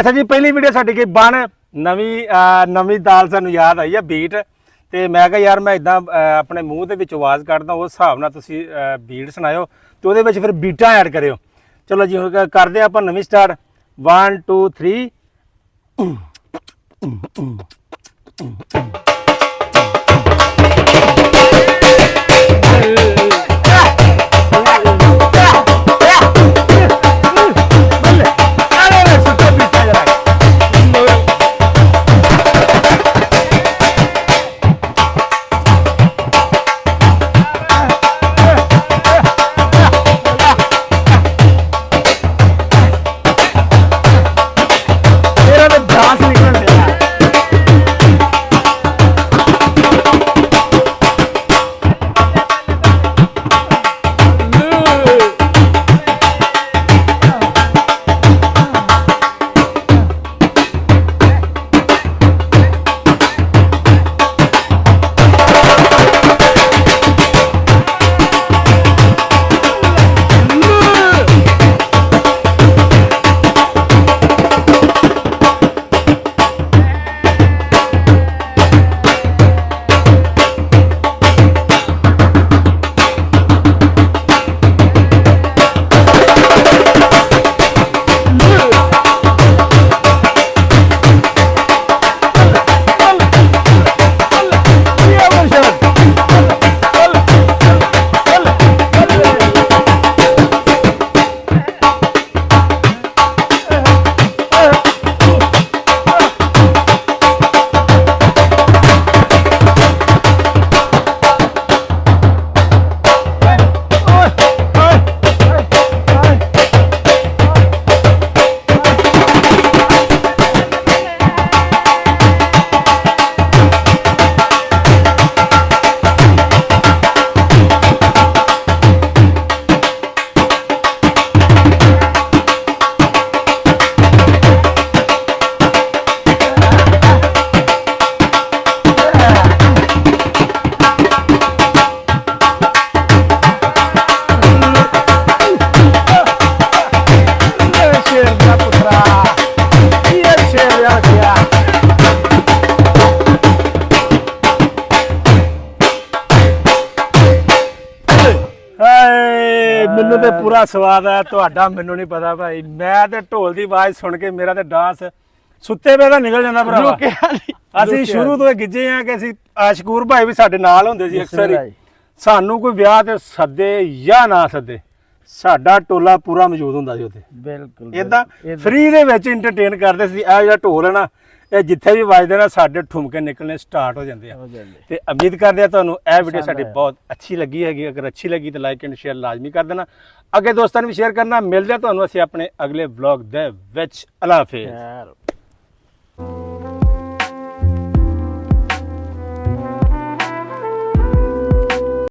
ਅੱਛਾ ਜੀ, ਪਹਿਲੀ ਵੀਡੀਓ ਸਾਡੀ ਗਈ ਬਣ ਨਵੀਂ ਦਾਲ ਸਾਨੂੰ ਯਾਦ ਆਈ ਆ ਬੀਟ। ਤੇ ਮੈਂ ਕਿਹਾ ਯਾਰ ਮੈਂ ਇਦਾਂ ਆਪਣੇ ਮੂੰਹ ਦੇ ਵਿੱਚ ਆਵਾਜ਼ ਕੱਢਦਾ, ਉਸ ਹਿਸਾਬ ਨਾਲ ਤੁਸੀਂ ਬੀਟ ਸੁਣਾਇਓ ਤੇ ਉਹਦੇ ਵਿੱਚ ਫਿਰ ਬੀਟਾਂ ਐਡ ਕਰਿਓ। ਚਲੋ ਜੀ ਹੁਣ ਕਰਦੇ ਆਪਾਂ ਨਵੀਂ ਸਟਾਰਟ। 1 2 3। ਮੈਨੂੰ ਤੇ ਪੂਰਾ ਸਵਾਦ ਆ ਤੁਹਾਡਾ, ਮੈਨੂੰ ਨਹੀਂ ਪਤਾ ਭਾਈ। ਮੈਂ ਤੇ ਢੋਲ ਦੀ ਆਵਾਜ਼ ਸੁਣ ਕੇ ਮੇਰਾ ਤੇ ਡਾਂਸ ਸੁੱਤੇ ਪਏ ਦਾ ਨਿਕਲ ਜਾਂਦਾ ਭਰਾ। ਅਸੀਂ ਸ਼ੁਰੂ ਤੋਂ ਗਿੱਜੇ ਆ ਕਿ ਅਸੀਂ ਸ਼ਕੂਰ ਭਾਈ ਵੀ ਸਾਡੇ ਨਾਲ ਹੁੰਦੇ ਸੀ ਅਕਸਰ ਹੀ। ਸਾਨੂੰ ਕੋਈ ਵਿਆਹ ਤੇ ਸੱਦੇ ਜਾਂ ਨਾ ਸੱਦੇ, ਸਾਡਾ ਟੋਲਾ ਪੂਰਾ ਮੌਜੂਦ ਹੁੰਦਾ ਸੀ ਉੱਥੇ। ਬਿਲਕੁਲ ਇਦਾਂ ਫ੍ਰੀ ਦੇ ਵਿੱਚ ਇੰਟਰਟੇਨ ਕਰਦੇ ਸੀ। ਇਹ ਜਿਹੜਾ ਢੋਲ ਹੈ ਨਾ, ਇਹ ਜਿੱਥੇ ਵੀ ਵੱਜਦੇ ਨਾ ਸਾਡੇ ਠੁਮਕੇ ਨਿਕਲਣੇ ਸਟਾਰਟ ਹੋ ਜਾਂਦੇ ਆ। ਤੇ ਉਮੀਦ ਕਰਦੇ ਆ ਤੁਹਾਨੂੰ ਇਹ ਵੀਡੀਓ ਸਾਡੀ ਬਹੁਤ ਅੱਛੀ ਲੱਗੀ ਹੈਗੀ। ਅਗਰ ਅੱਛੀ ਲੱਗੀ ਤਾਂ ਲਾਈਕ ਐਂਡ ਸ਼ੇਅਰ ਲਾਜ਼ਮੀ ਕਰ ਦੇਣਾ, ਅੱਗੇ ਦੋਸਤਾਂ ਨੂੰ ਵੀ ਸ਼ੇਅਰ ਕਰਨਾ। ਮਿਲਦੇ ਆ ਤੁਹਾਨੂੰ ਅਸੀਂ ਆਪਣੇ ਅਗਲੇ ਵਲੌਗ ਦੇ ਵਿੱਚ। ਅੱਲਾ ਹਾਫਿਜ਼।